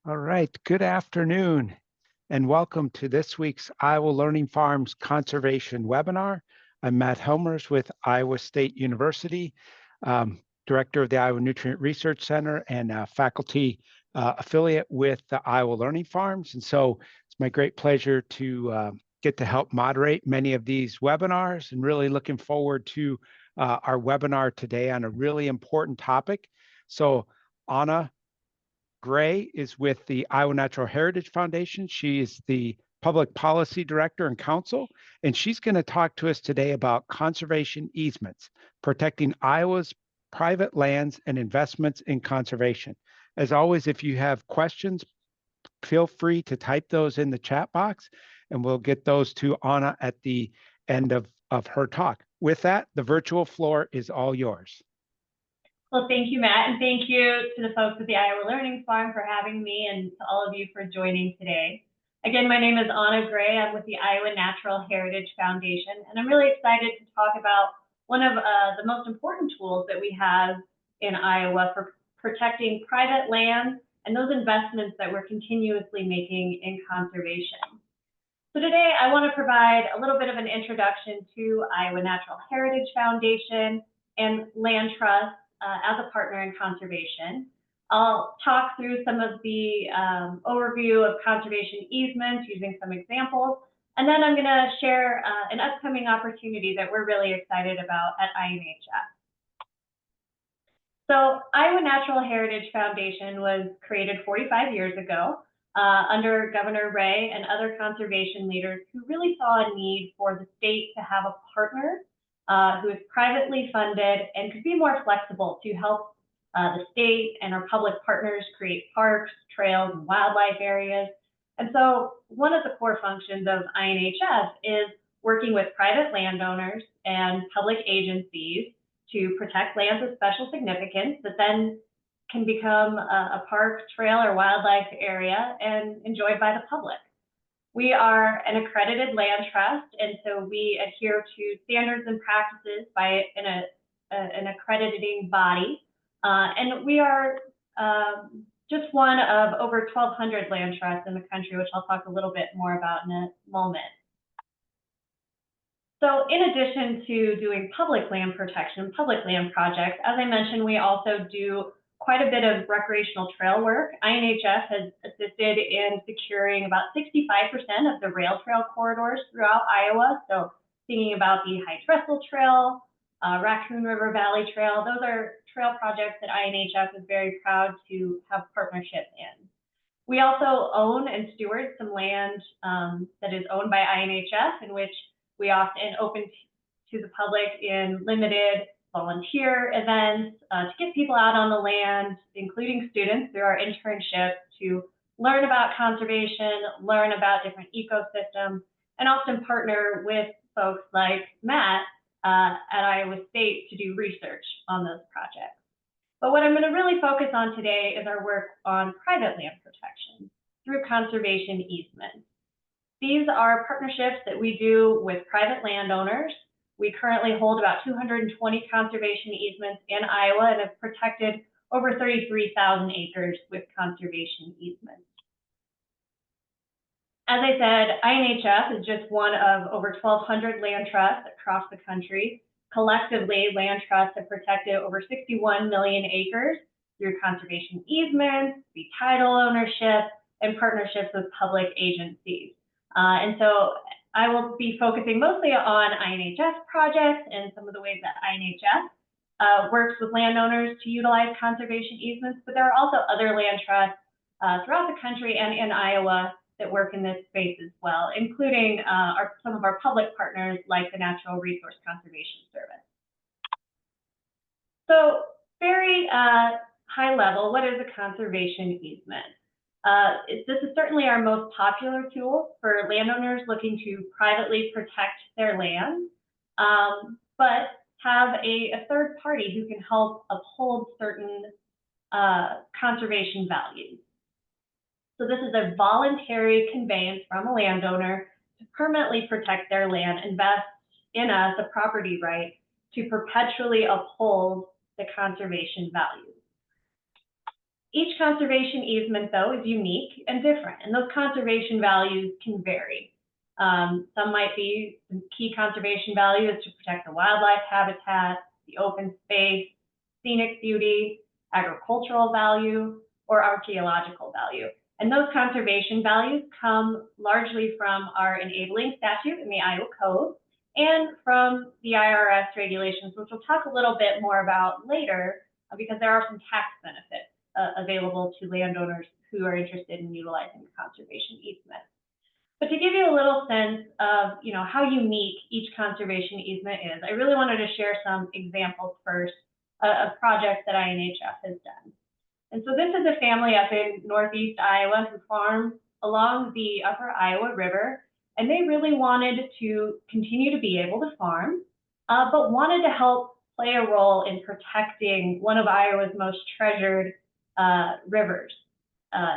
All right, good afternoon, and welcome to this week's Iowa Learning Farms Conservation Webinar. I'm Matt Helmers with Iowa State University, Director of the Iowa Nutrient Research Center and faculty affiliate with the Iowa Learning Farms. And so it's my great pleasure to get to help moderate many of these webinars, and really looking forward to our webinar today on a really important topic. So Anna Gray is with the Iowa Natural Heritage Foundation. She is the Public Policy Director and Counsel, and she's going to talk to us today about conservation easements, protecting Iowa's private lands and investments in conservation. As always, if you have questions, feel free to type those in the chat box, and we'll get those to Anna at the end of her talk. With that, the virtual floor is all yours. Well, thank you, Matt, and thank you to the folks at the Iowa Learning Farm for having me, and to all of you for joining today. Again, my name is Anna Gray. I'm with the Iowa Natural Heritage Foundation, and I'm really excited to talk about one of the most important tools that we have in Iowa for protecting private land and those investments that we're continuously making in conservation. So today, I want to provide a little bit of an introduction to Iowa Natural Heritage Foundation and land trusts as a partner in conservation. I'll talk through some of the overview of conservation easements using some examples, and then I'm going to share an upcoming opportunity that we're really excited about at INHF. So Iowa Natural Heritage Foundation was created 45 years ago under Governor Ray and other conservation leaders who really saw a need for the state to have a partner who is privately funded and could be more flexible to help the state and our public partners create parks, trails, and wildlife areas. And so one of the core functions of INHF is working with private landowners and public agencies to protect lands of special significance that then can become a park, trail, or wildlife area and enjoyed by the public. We are an accredited land trust, and so we adhere to standards and practices by an accrediting body. And we are just one of over 1,200 land trusts in the country, which I'll talk a little bit more about in a moment. So in addition to doing public land protection, public land projects, as I mentioned, we also do quite a bit of recreational trail work. INHF has assisted in securing about 65% of the rail trail corridors throughout Iowa. So thinking about the High Trestle Trail, Raccoon River Valley Trail, those are trail projects that INHF is very proud to have partnership in. We also own and steward some land that is owned by INHF, in which we often open to the public in limited volunteer events to get people out on the land, including students through our internship, to learn about conservation, learn about different ecosystems, and often partner with folks like Matt at Iowa State to do research on those projects. But what I'm going to really focus on today is our work on private land protection through conservation easements. These are partnerships that we do with private landowners. We currently hold about 220 conservation easements in Iowa and have protected over 33,000 acres with conservation easements. As I said, INHF is just one of over 1,200 land trusts across the country. Collectively, land trusts have protected over 61 million acres through conservation easements, fee title ownership, and partnerships with public agencies. And so I will be focusing mostly on INHF projects and some of the ways that INHF works with landowners to utilize conservation easements, but there are also other land trusts throughout the country and in Iowa that work in this space as well, including some of our public partners like the Natural Resource Conservation Service. So very high level, what is a conservation easement? This is certainly our most popular tool for landowners looking to privately protect their land, but have a third party who can help uphold certain conservation values. So this is a voluntary conveyance from a landowner to permanently protect their land and vest in us a property right to perpetually uphold the conservation values. Each conservation easement, though, is unique and different, and those conservation values can vary. Some might be some key conservation values to protect the wildlife habitat, the open space, scenic beauty, agricultural value, or archaeological value. And those conservation values come largely from our enabling statute in the Iowa Code and from the IRS regulations, which we'll talk a little bit more about later, because there are some tax benefits available to landowners who are interested in utilizing the conservation easement. But to give you a little sense of, how unique each conservation easement is, I really wanted to share some examples first of projects that INHF has done. And so this is a family up in Northeast Iowa who farms along the Upper Iowa River, and they really wanted to continue to be able to farm, but wanted to help play a role in protecting one of Iowa's most treasured rivers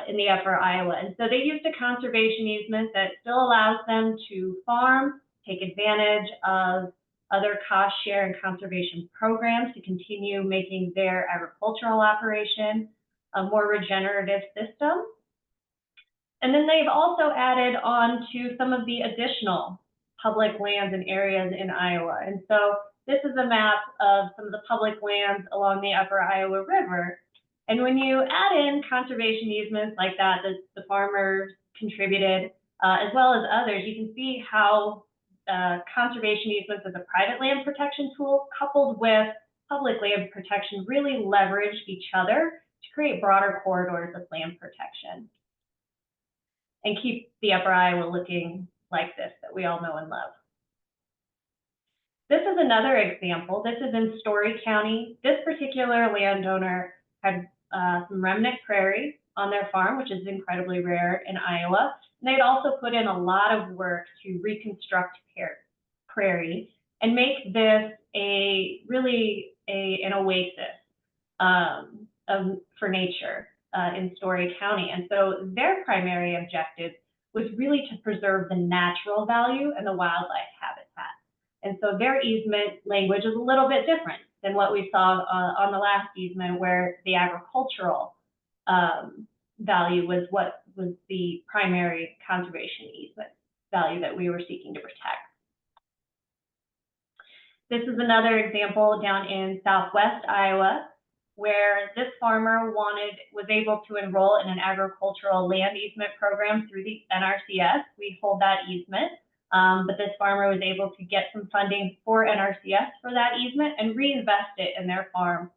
in the Upper Iowa. And so they used a conservation easement that still allows them to farm, take advantage of other cost share and conservation programs to continue making their agricultural operation a more regenerative system. And then they've also added on to some of the additional public lands and areas in Iowa. And so this is a map of some of the public lands along the Upper Iowa River. And when you add in conservation easements like that the farmers contributed, as well as others, you can see how conservation easements as a private land protection tool coupled with public land protection really leverage each other to create broader corridors of land protection and keep the Upper Iowa looking like this that we all know and love. This is another example. This is in Story County. This particular landowner had some remnant prairie on their farm, which is incredibly rare in Iowa. And they'd also put in a lot of work to reconstruct prairie and make this an oasis for nature in Story County. And so their primary objective was really to preserve the natural value and the wildlife habitat. And so their easement language is a little bit different than what we saw on the last easement, where the agricultural value was what was the primary conservation easement value that we were seeking to protect. This is another example down in Southwest Iowa, where this farmer was able to enroll in an agricultural land easement program through the NRCS. We hold that easement, but this farmer was able to get some funding for NRCS for that easement and reinvest it in their farm.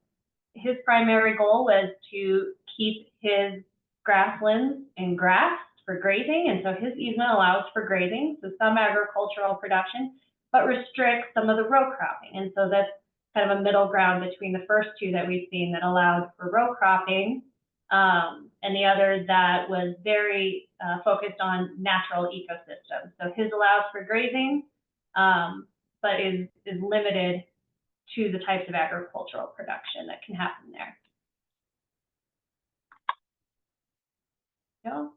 His primary goal was to keep his grasslands in grass for grazing, and so his easement allows for grazing, so some agricultural production, but restricts some of the row cropping. And so that's kind of a middle ground between the first two that we've seen that allowed for row cropping, and the other that was very focused on natural ecosystems. So his allows for grazing, but is limited to the types of agricultural production that can happen there. Oh.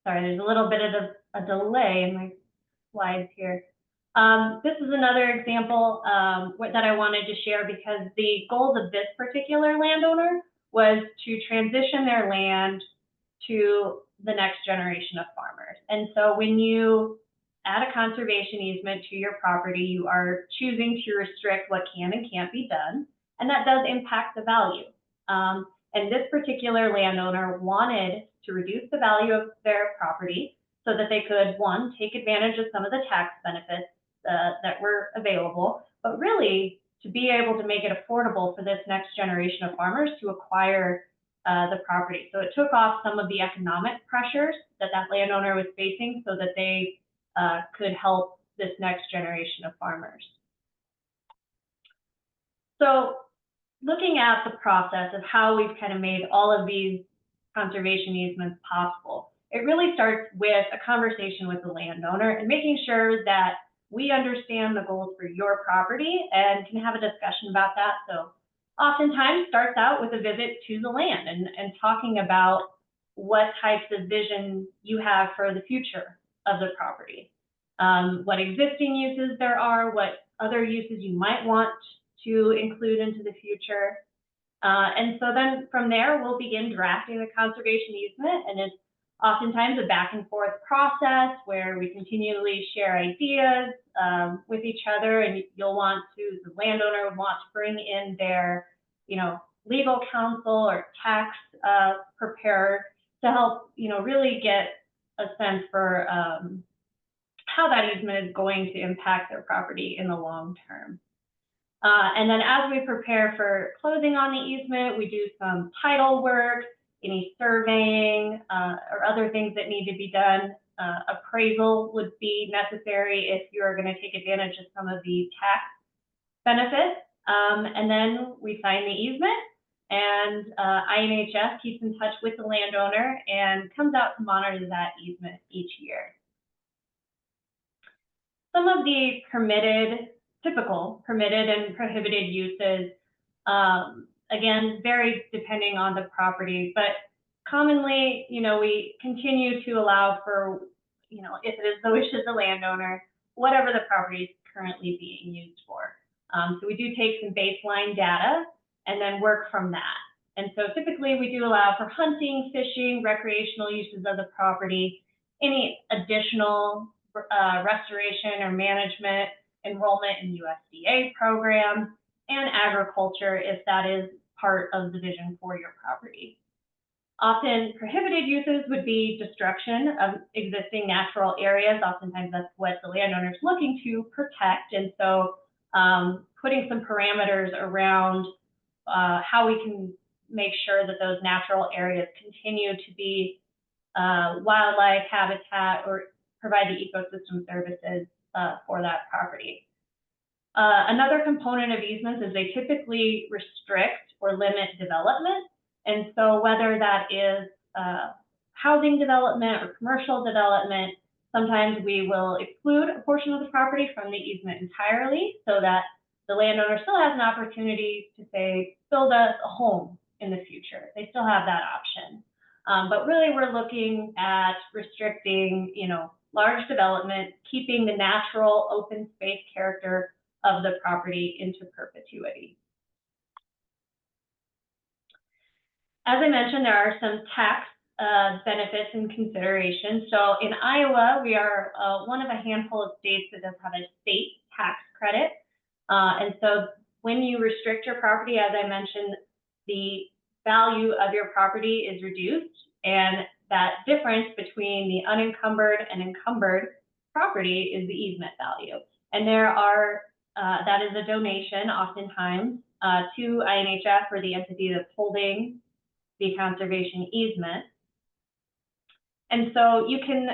Sorry, there's a little bit of a delay in my slides here. This is another example that I wanted to share because the goals of this particular landowner was to transition their land to the next generation of farmers. And so when you add a conservation easement to your property, you are choosing to restrict what can and can't be done, and that does impact the value. And this particular landowner wanted to reduce the value of their property so that they could, one, take advantage of some of the tax benefits that were available, but really to be able to make it affordable for this next generation of farmers to acquire the property. So it took off some of the economic pressures that landowner was facing so that they could help this next generation of farmers. So looking at the process of how we've kind of made all of these conservation easements possible, it really starts with a conversation with the landowner and making sure that we understand the goals for your property and can have a discussion about that. So oftentimes starts out with a visit to the land and talking about what types of vision you have for the future of the property. what existing uses there are, what other uses you might want to include into the future. And so then from there, we'll begin drafting the conservation easement, and it's oftentimes a back and forth process where we continually share ideas with each other, and the landowner would want to bring in their, legal counsel or tax preparer to help, really get a sense for how that easement is going to impact their property in the long term. And then as we prepare for closing on the easement, we do some title work, any surveying or other things that need to be done. Appraisal would be necessary if you're going to take advantage of some of the tax benefits. And then we sign the easement, and INHS keeps in touch with the landowner and comes out to monitor that easement each year. Some of the typical permitted and prohibited uses, again, vary depending on the property, but commonly, we continue to allow for, if it is the wish of the landowner, whatever the property is currently being used for. So we do take some baseline data and then work from that. And so typically we do allow for hunting, fishing, recreational uses of the property, any additional restoration or management, enrollment in USDA programs, and agriculture if that is part of the vision for your property. Often prohibited uses would be destruction of existing natural areas. Oftentimes that's what the landowner is looking to protect. And so putting some parameters around how we can make sure that those natural areas continue to be wildlife habitat or provide the ecosystem services for that property. Another component of easements is they typically restrict or limit development. And so whether that is housing development or commercial development, sometimes we will exclude a portion of the property from the easement entirely so that the landowner still has an opportunity to, say, build a home in the future. They still have that option. But really we're looking at restricting, large development, keeping the natural open space character of the property into perpetuity. As I mentioned, there are some tax benefits and considerations. So in Iowa, we are one of a handful of states that does have a state tax credit. And so when you restrict your property, as I mentioned, the value of your property is reduced, and that difference between the unencumbered and encumbered property is the easement value. And that is a donation oftentimes to INHF or the entity that's holding the conservation easement. And so you can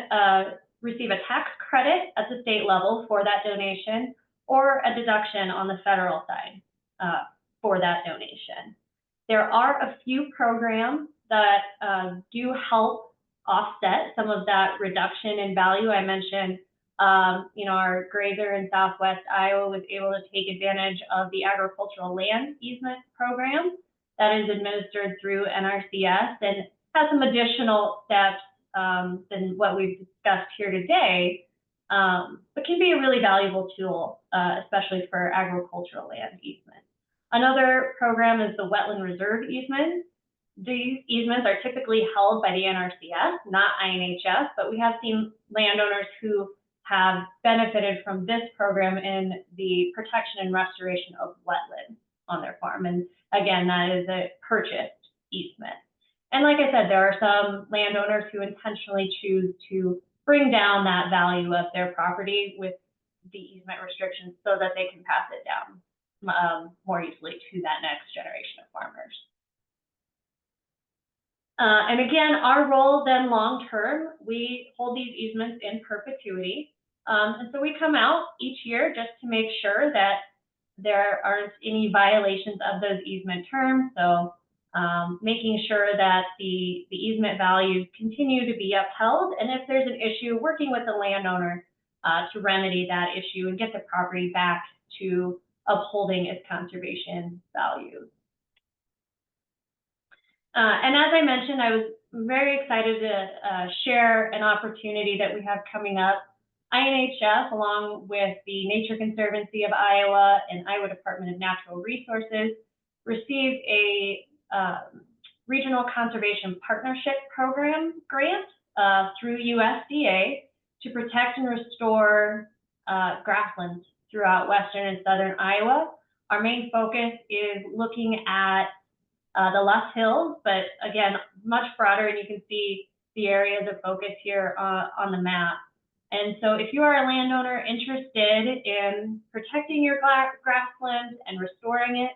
receive a tax credit at the state level for that donation, or a deduction on the federal side for that donation. There are a few programs that do help offset some of that reduction in value. I mentioned, our grazer in Southwest Iowa was able to take advantage of the agricultural land easement program that is administered through NRCS and has some additional steps than what we've discussed here today, but can be a really valuable tool, especially for agricultural land easements. Another program is the wetland reserve easement. These easements are typically held by the NRCS, not INHS, but we have seen landowners who have benefited from this program in the protection and restoration of wetlands on their farm. And again, that is a purchased easement. And like I said, there are some landowners who intentionally choose to bring down that value of their property with the easement restrictions so that they can pass it down more easily to that next generation of farmers. And again, our role then long-term, we hold these easements in perpetuity. And so we come out each year just to make sure that there aren't any violations of those easement terms. So making sure that the easement values continue to be upheld. And if there's an issue, working with the landowner to remedy that issue and get the property back to upholding its conservation values. And as I mentioned, I was very excited to share an opportunity that we have coming up INHF, along with the Nature Conservancy of Iowa and Iowa Department of Natural Resources, received a Regional Conservation Partnership Program grant through USDA to protect and restore grasslands throughout western and southern Iowa. Our main focus is looking at the Lusk Hills, but again, much broader, and you can see the areas of focus here on the map. And so if you are a landowner interested in protecting your grasslands and restoring it,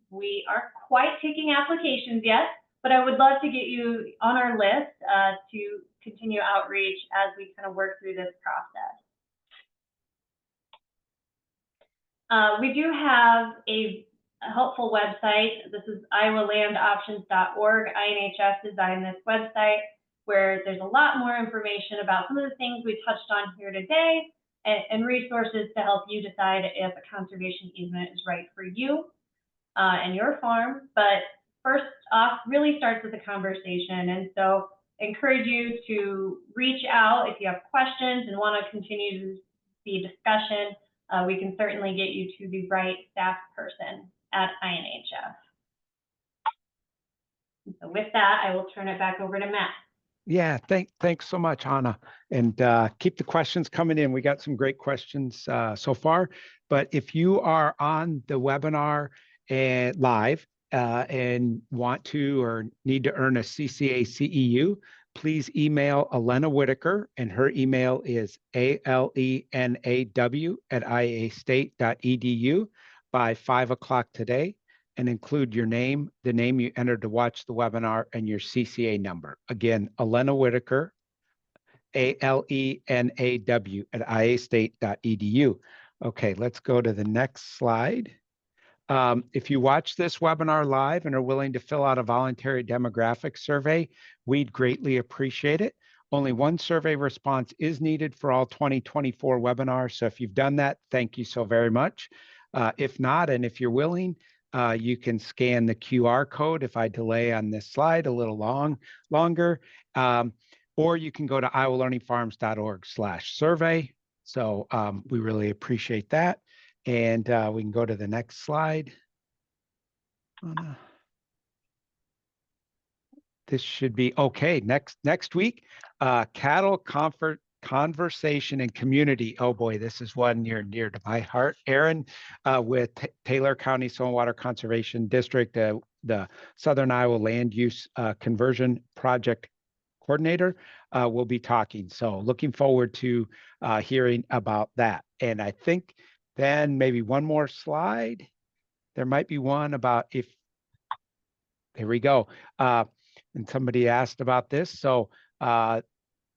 we aren't quite taking applications yet, but I would love to get you on our list to continue outreach as we kind of work through this process. We do have a helpful website. This is iowalandoptions.org. INHF designed this website where there's a lot more information about some of the things we touched on here today and resources to help you decide if a conservation easement is right for you and your farm. But first off, really starts with a conversation. And so I encourage you to reach out if you have questions and want to continue the discussion. We can certainly get you to the right staff person at INHF. And so with that, I will turn it back over to Matt. Yeah, thanks so much, Anna. And keep the questions coming in. We got some great questions so far. But if you are on the webinar and live and want to or need to earn a CCA CEU, please email Elena Whitaker, and her email is alenaw@iastate.edu by 5 o'clock today, and include your name, the name you entered to watch the webinar, and your CCA number. Again, Elena Whitaker, alenaw@iastate.edu. Okay, let's go to the next slide. If you watch this webinar live and are willing to fill out a voluntary demographic survey, we'd greatly appreciate it. Only one survey response is needed for all 2024 webinars. So if you've done that, thank you so very much. If not, and if you're willing, you can scan the QR code if I delay on this slide a little longer, or you can go to iowalearningfarms.org/survey. So we really appreciate that. And we can go to the next slide. This should be okay. Next week, cattle conversation and community. Oh boy, this is one near to my heart. Aaron with Taylor County Soil and Water Conservation District, the Southern Iowa Land Use Conversion Project Coordinator, will be talking. So looking forward to hearing about that. And I think then maybe one more slide. There might be one about if, there we go. And somebody asked about this. So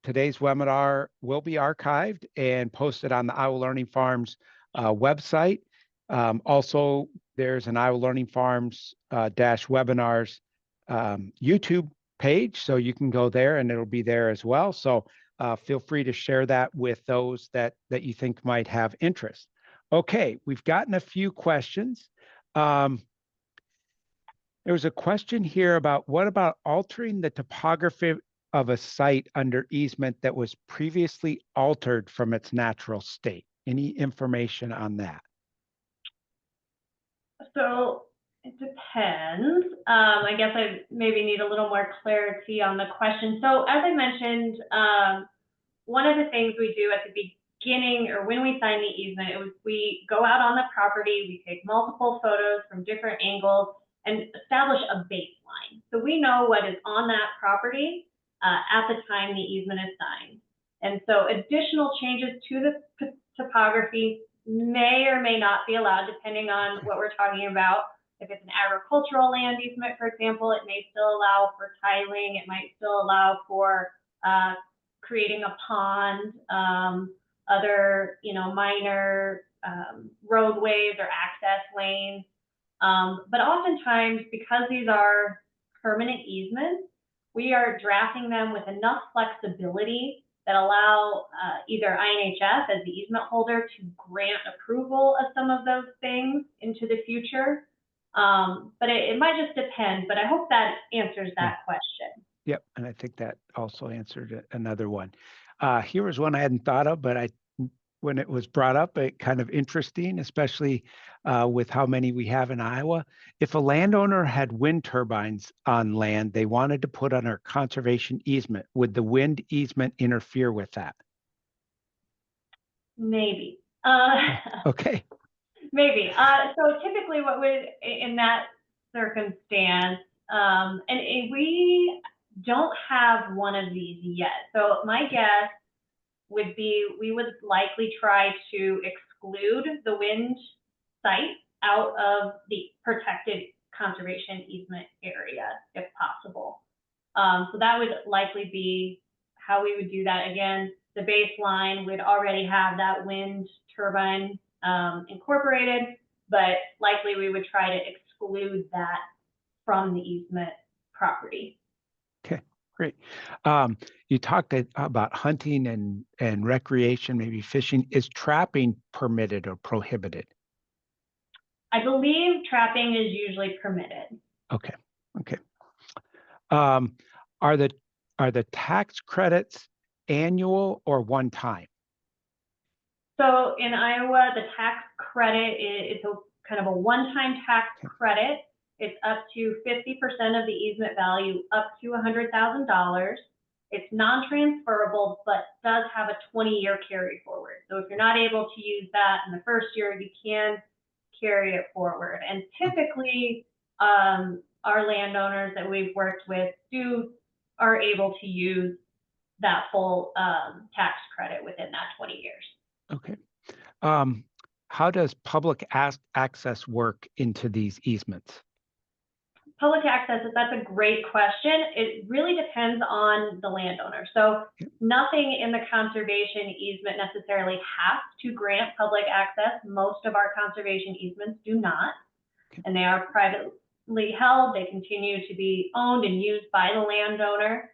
today's webinar will be archived and posted on the Iowa Learning Farms website. Also, there's an Iowa Learning Farms -webinars YouTube page, so you can go there and it'll be there as well. So feel free to share that with those that you think might have interest. Okay, we've gotten a few questions. There was a question here about what about altering the topography of a site under easement that was previously altered from its natural state? Any information on that? So it depends. I guess I maybe need a little more clarity on the question. So as I mentioned, one of the things we do at the beginning or when we sign the easement, we go out on the property, we take multiple photos from different angles and establish a baseline. So we know what is on that property at the time the easement is signed. And so additional changes to the topography may or may not be allowed depending on what we're talking about. If it's an agricultural land easement, for example, it may still allow for tiling. It might still allow for creating a pond, other, minor roadways or access lanes. But oftentimes, because these are permanent easements, we are drafting them with enough flexibility that allow either INHF as the easement holder to grant approval of some of those things into the future. But it might just depend, but I hope that answers that question. Yep, and I think that also answered another one. Here was one I hadn't thought of, but when it was brought up, it kind of interesting, especially with how many we have in Iowa. If a landowner had wind turbines on land they wanted to put on a conservation easement, would the wind easement interfere with that? Maybe. Okay. Maybe. So typically what would, in that circumstance, and we don't have one of these yet. So my guess would be we would likely try to exclude the wind site out of the protected conservation easement area if possible. So that would likely be how we would do that. Again, the baseline would already have that wind turbine incorporated, but likely we would try to exclude that from the easement property. Okay, great. You talked about hunting and recreation, maybe fishing. Is trapping permitted or prohibited? I believe trapping is usually permitted. Okay, okay. Um, are the are the tax credits annual or one time? So in Iowa, the tax credit is a kind of a one-time tax Okay, credit. It's up to 50% of the easement value, up to $100,000. It's non-transferable, but does have a 20-year carry forward. So if you're not able to use that in the first year, you can carry it forward. And typically, our landowners that we've worked with are able to use that full tax credit within that 20 years. okay. Um, how does public access work into these easements? Public access, that's a great question. It really depends on the landowner. So Okay, nothing in the conservation easement necessarily has to grant public access. Most of our conservation easements do not, okay, and they are privately held. They continue to be owned and used by the landowner.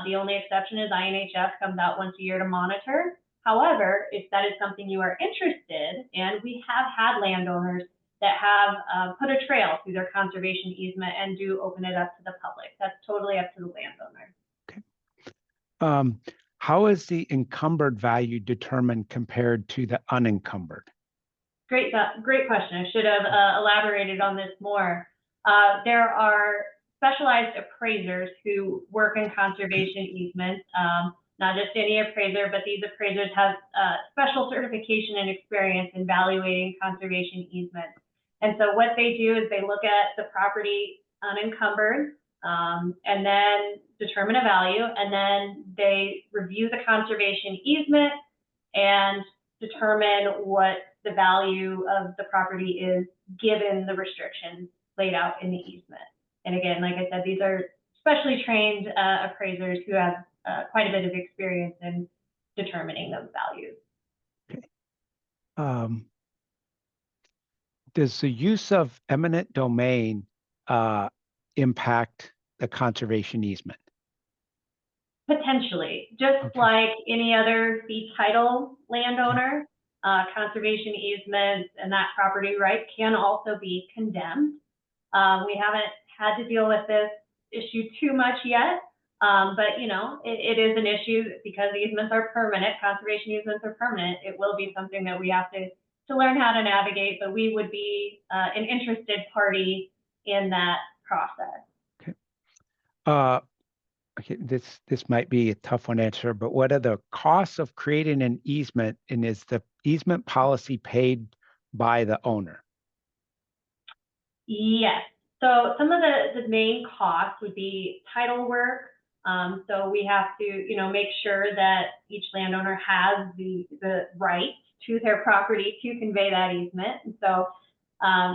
The only exception is INHF comes out once a year to monitor. However, if that is something you are interested in, we have had landowners that have put a trail through their conservation easement and do open it up to the public. That's totally up to the landowner. okay. Um, how is the encumbered value determined compared to the unencumbered? Great question. I should have elaborated on this more. There are specialized appraisers who work in conservation easements. Not just any appraiser, but these appraisers have special certification and experience in evaluating conservation easements. And so what they do is they look at the property unencumbered, and then determine a value, and then they review the conservation easement and determine what the value of the property is given the restrictions laid out in the easement. And again, like I said, these are specially trained appraisers who have quite a bit of experience in determining those values. Okay. Um, does the use of eminent domain uh, impact the conservation easement? Potentially, just Okay. like any other fee title landowner, conservation easements and that property right can also be condemned. We haven't had to deal with this issue too much yet, but you know, it is an issue because easements are permanent, conservation easements are permanent. It will be something that we have to learn how to navigate, but we would be an interested party in that process. Okay. Okay, this might be a tough one to answer, but what are the costs of creating an easement, and is the easement policy paid by the owner? Yes. So some of the main costs would be title work. So we have to, you know, make sure that each landowner has the right to their property to convey that easement. And so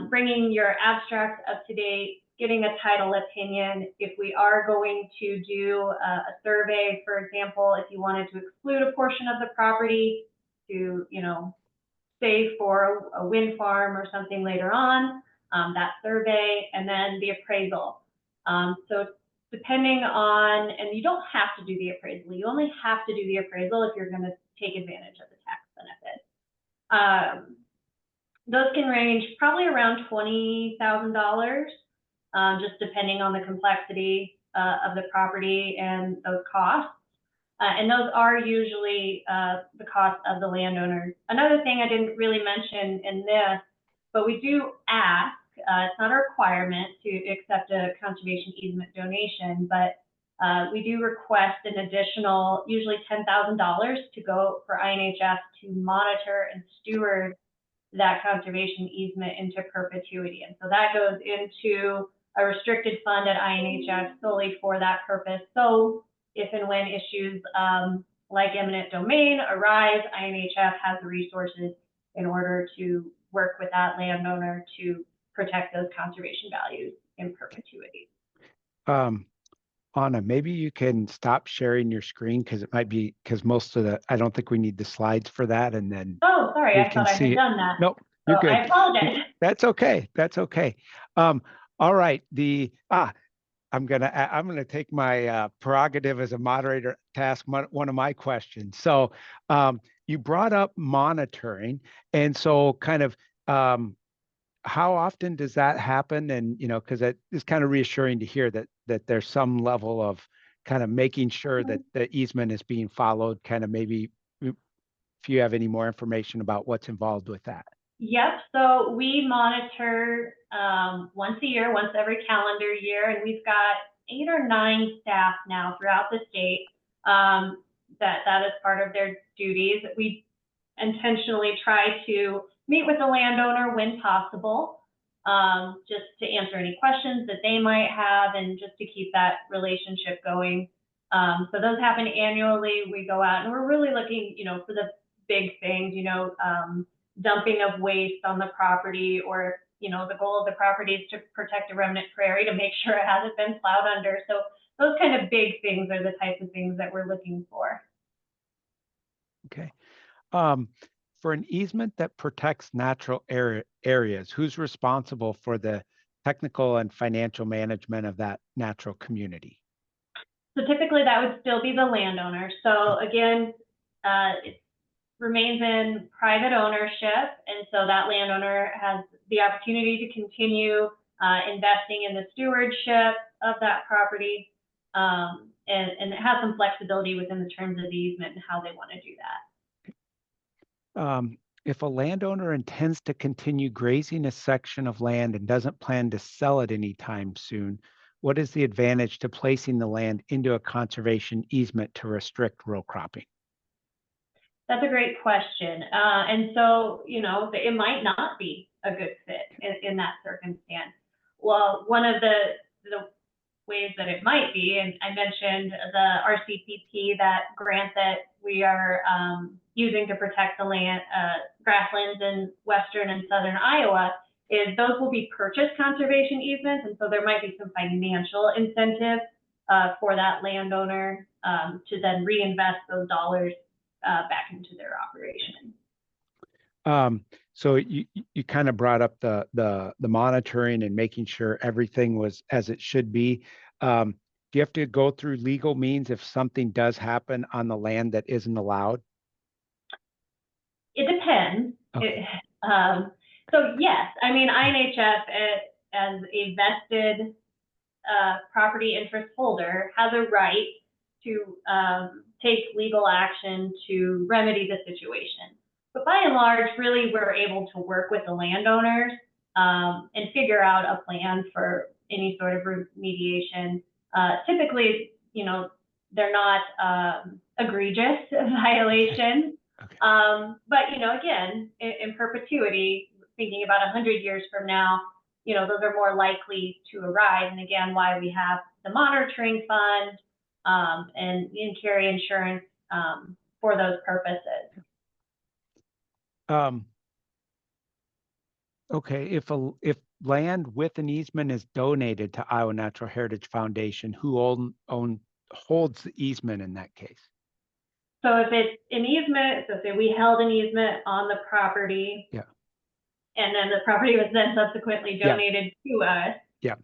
bringing your abstracts up to date, getting a title opinion. If we are going to do a survey, for example, if you wanted to exclude a portion of the property to, you know, save for a wind farm or something later on, that survey, and then the appraisal. So depending on, and you don't have to do the appraisal, you only have to do the appraisal if you're going to take advantage of the tax benefit. Those can range probably around $20,000, just depending on the complexity of the property and those costs. And those are usually the cost of the landowner. Another thing I didn't really mention in this, but we do ask, it's not a requirement to accept a conservation easement donation, but we do request an additional, usually $10,000 to go for INHF to monitor and steward that conservation easement into perpetuity. And so that goes into a restricted fund at INHF solely for that purpose. So if and when issues like eminent domain arise, INHF has the resources in order to work with that landowner to protect those conservation values in perpetuity. Anna, maybe you can stop sharing your screen because it might be because most of I don't think we need the slides for that. And then Oh, sorry, we I can thought I see had it. done that. Nope, So you're good. I apologize. That's okay. That's okay. All right. I'm gonna take my prerogative as a moderator to ask one of my questions. So you brought up monitoring, and so kind of how often does that happen? And because it is kind of reassuring to hear that there's some level of kind of making sure that the easement is being followed. Kind of maybe if you have any more information about what's involved with that. Yep. So we monitor once a year, once every calendar year, and we've got 8 or 9 staff now throughout the state that is part of their duties. We intentionally try to meet with the landowner when possible, just to answer any questions that they might have and just to keep that relationship going. So those happen annually. We go out and we're really looking, for the big things, dumping of waste on the property, or the goal of the property is to protect a remnant prairie to make sure it hasn't been plowed under. So those kind of big things are the types of things that we're looking for. Okay. For an easement that protects natural areas, who's responsible for the technical and financial management of that natural community? So typically that would still be the landowner. So again, it remains in private ownership, and so that landowner has the opportunity to continue investing in the stewardship of that property, and it has some flexibility within the terms of the easement and how they want to do that. If a landowner intends to continue grazing a section of land and doesn't plan to sell it anytime soon, what is the advantage to placing the land into a conservation easement to restrict row cropping? That's a great question. And so, it might not be a good fit in that circumstance. Well, one of the ways that it might be, and I mentioned the RCPP, that grant that we are using to protect the land, grasslands in western and southern Iowa, is those will be purchased conservation easements, and so there might be some financial incentive for that landowner to then reinvest those dollars back into their operation. So you kind of brought up the monitoring and making sure everything was as it should be. Do you have to go through legal means if something does happen on the land that isn't allowed? It depends. Okay. So yes, I mean, INHF as a vested property interest holder has a right to take legal action to remedy the situation. But by and large, really, we're able to work with the landowners and figure out a plan for any sort of remediation. Typically, they're not egregious violations. Okay. But, again, in perpetuity, thinking about 100 years from now, those are more likely to arise. And again, why we have the monitoring fund and carry insurance for those purposes. Okay, if land with an easement is donated to Iowa Natural Heritage Foundation, who holds the easement in that case? So if it's an easement, so say we held an easement on the property, yeah, and then the property was then subsequently donated to us. Yeah.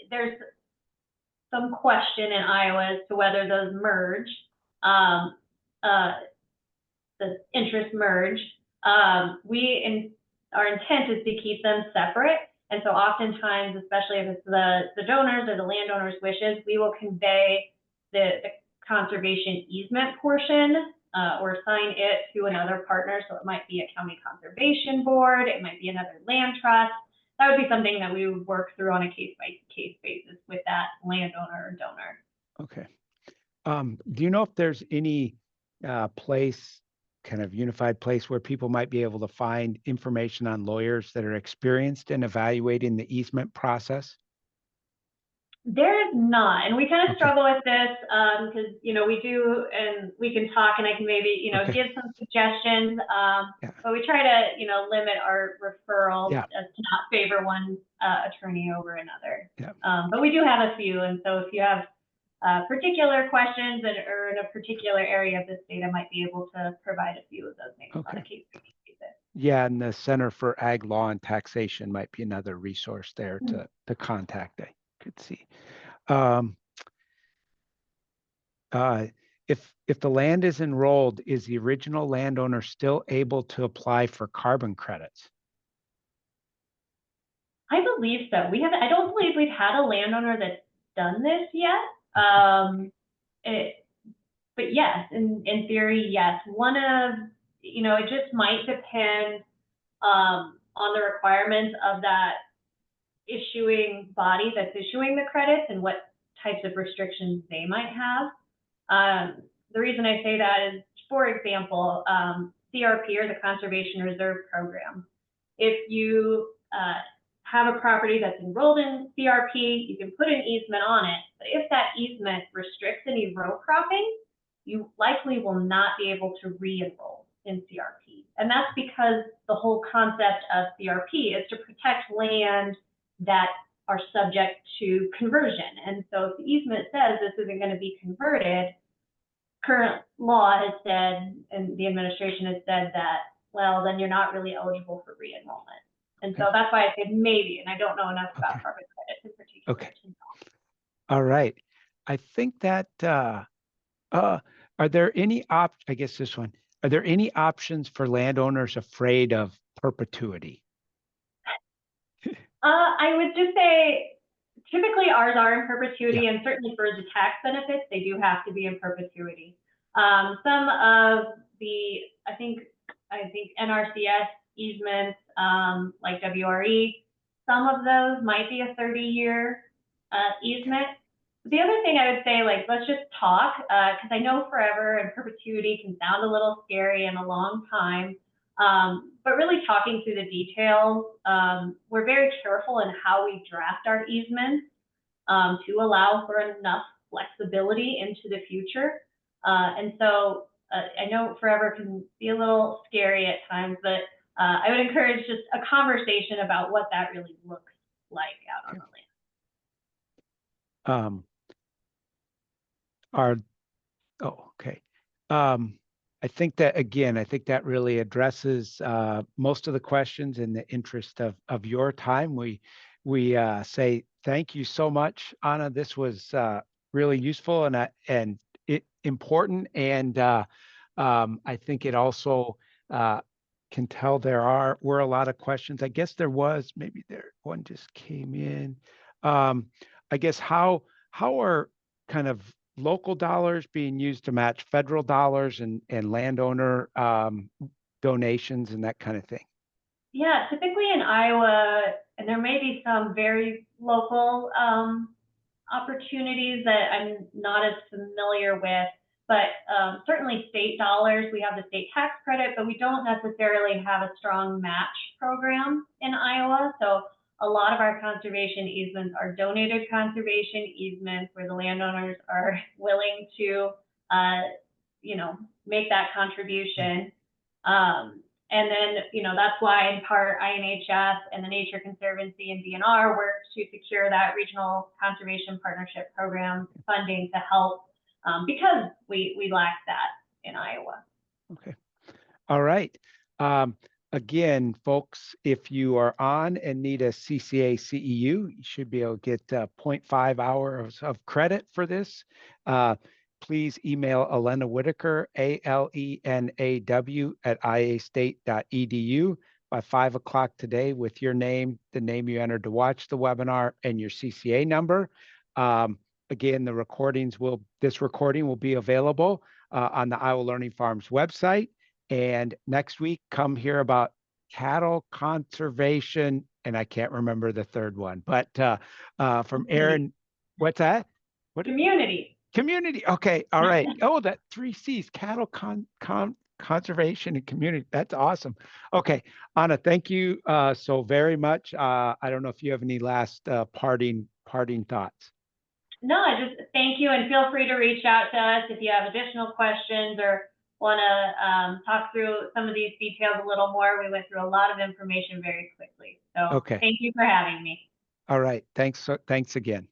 There's some question in Iowa as to whether those merge, the interest merge. Our intent is to keep them separate. And so oftentimes, especially if it's the donors or the landowners' wishes, we will convey the conservation easement portion or assign it to another partner. So it might be a county conservation board, it might be another land trust. That would be something that we would work through on a case-by-case basis with that landowner or donor. Okay. Do you know if there's any place, kind of unified place where people might be able to find information on lawyers that are experienced in evaluating the easement process? There is not, and we kind of Okay. struggle with this because we do, and we can talk, and I can maybe Okay. give some suggestions. Yeah. But we try to limit our referrals Yeah. as to not favor one attorney over another. Yeah. But we do have a few, and so if you have particular questions or in a particular area of the state, I might be able to provide a few of those names on a case basis. Yeah, and the Center for Ag Law and Taxation might be another resource there to contact. I could see. Um, if the land is enrolled, is the original landowner still able to apply for carbon credits? I believe so. I don't believe we've had a landowner that's done this yet. But yes, in theory, yes. It just might depend on the requirements of that issuing body that's issuing the credits and what types of restrictions they might have. The reason I say that is, for example, CRP, or the Conservation Reserve Program. If you have a property that's enrolled in CRP, you can put an easement on it. But if that easement restricts any row cropping, you likely will not be able to re-enroll in CRP. And that's because the whole concept of CRP is to protect land that are subject to conversion. And so if the easement says this isn't going to be converted, current law has said, and the administration has said that, well, then you're not really eligible for re-enrollment. And so that's why I said maybe, and I don't know enough about carbon credits in particular. Okay. All right. I think that, are there any I guess this one, are there any options for landowners afraid of perpetuity? I would just say, typically ours are in perpetuity, and certainly for the tax benefits, they do have to be in perpetuity. Some of the, I think NRCS easements, like WRE, some of those might be a 30-year easement. The other thing I would say, let's just talk, because I know forever and perpetuity can sound a little scary and a long time. But really talking through the details, we're very careful in how we draft our easements to allow for enough flexibility into the future. And so I know forever can be a little scary at times, but I would encourage just a conversation about what that really looks like out on the land. I think that, again, I think that really addresses most of the questions in the interest of your time. We say thank you so much, Anna. This was really useful and important, and I think it also can tell were a lot of questions. I guess there was, maybe one just came in. I guess how are kind of local dollars being used to match federal dollars and landowner donations and that kind of thing? Yeah, typically in Iowa, and there may be some very local opportunities that I'm not as familiar with, but certainly state dollars. We have the state tax credit, but we don't necessarily have a strong match program in Iowa. So a lot of our conservation easements are donated conservation easements where the landowners are willing to, make that contribution. And then, that's why in part INHS and the Nature Conservancy and DNR work to secure that regional conservation partnership program funding to help because we lack that in Iowa. Okay. All right. Again, folks, if you are on and need a CCA CEU, you should be able to get 0.5 hours of credit for this. Please email Elena Whitaker, ALENAW @iastate.edu by 5 o'clock today with your name, the name you entered to watch the webinar, and your CCA number. again, this recording will be available on the Iowa Learning Farms website. And next week, come hear about cattle conservation, and I can't remember the third one, but from Aaron, what's that? What? Community. Community. Okay. All right. Oh, that 3 C's: cattle conservation and community. That's awesome. Okay, Anna, thank you so very much. I don't know if you have any last parting thoughts. No, I just thank you, and feel free to reach out to us if you have additional questions or want to talk through some of these details a little more. We went through a lot of information very quickly. So Okay. thank you for having me. All right. Thanks again.